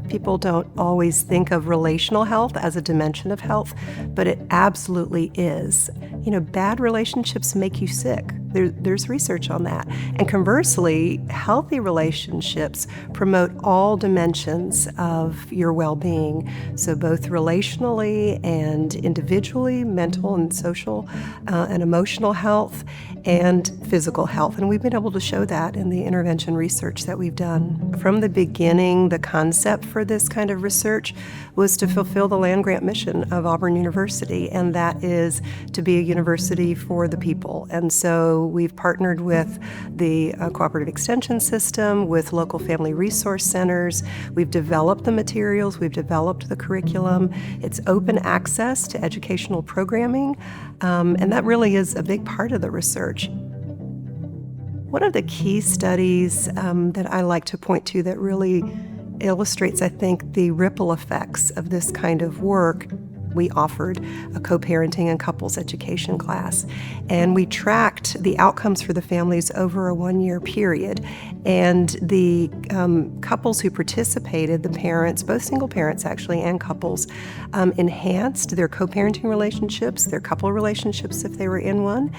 People don't always think of relational health as a dimension of health, but it absolutely is. Bad relationships make you sick. There's research on that. And conversely, healthy relationships promote all dimensions of your well-being. So both relationally and individually, mental and social and emotional health, and physical health. And we've been able to show that in the intervention research that we've done. From the beginning, the concept for this kind of research was to fulfill the land-grant mission of Auburn University, and that is to be a university for the people. And so we've partnered with the cooperative extension system, with local family resource centers. We've developed the materials, we've developed the curriculum. It's open access to educational programming, and that really is a big part of the research. One of the key studies that I like to point to that really illustrates, I think, the ripple effects of this kind of work. We offered a co-parenting and couples education class, and we tracked the outcomes for the families over a 1-year period. And the couples who participated, the parents, both single parents actually and couples, enhanced their co-parenting relationships, their couple relationships if they were in one.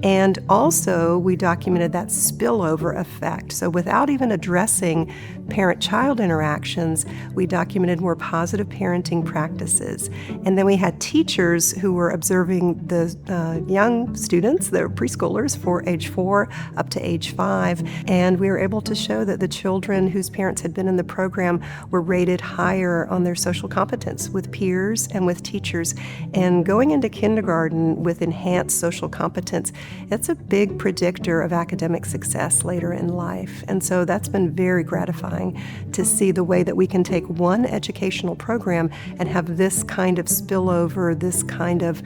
And also we documented that spillover effect. So without even addressing parent-child interactions, we documented more positive parenting practices. And then we had teachers who were observing the young students, the preschoolers, for age 4 up to age 5, and we were able to show that the children whose parents had been in the program were rated higher on their social competence with peers and with teachers. And going into kindergarten with enhanced social competence, it's a big predictor of academic success later in life. And so that's been very gratifying to see the way that we can take one educational program and have this kind of spillover, this kind of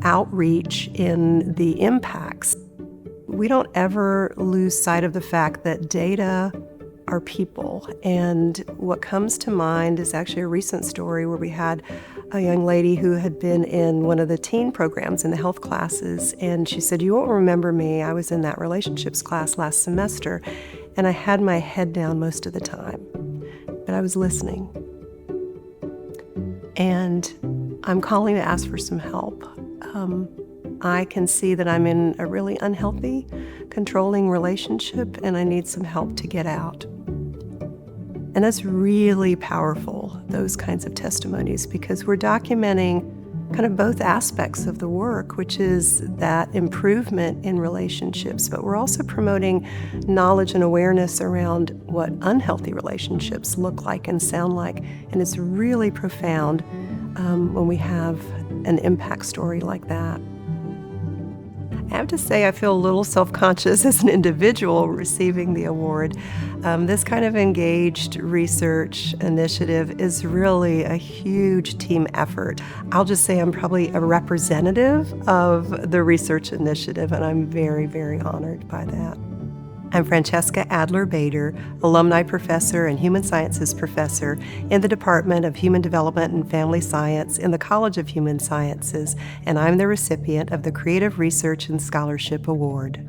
outreach in the impacts. We don't ever lose sight of the fact that data are people. And what comes to mind is actually a recent story where we had a young lady who had been in one of the teen programs in the health classes, and she said, "You won't remember me. I was in that relationships class last semester, and I had my head down most of the time, but I was listening. And I'm calling to ask for some help. I can see that I'm in a really unhealthy, controlling relationship, and I need some help to get out." And that's really powerful, those kinds of testimonies, because we're documenting kind of both aspects of the work, which is that improvement in relationships, but we're also promoting knowledge and awareness around what unhealthy relationships look like and sound like. And it's really profound when we have an impact story like that. I have to say I feel a little self-conscious as an individual receiving the award. This kind of engaged research initiative is really a huge team effort. I'll just say I'm probably a representative of the research initiative, and I'm very, very honored by that. I'm Francesca Adler-Baeder, alumni professor and human sciences professor in the Department of Human Development and Family Science in the College of Human Sciences, and I'm the recipient of the Creative Research and Scholarship Award.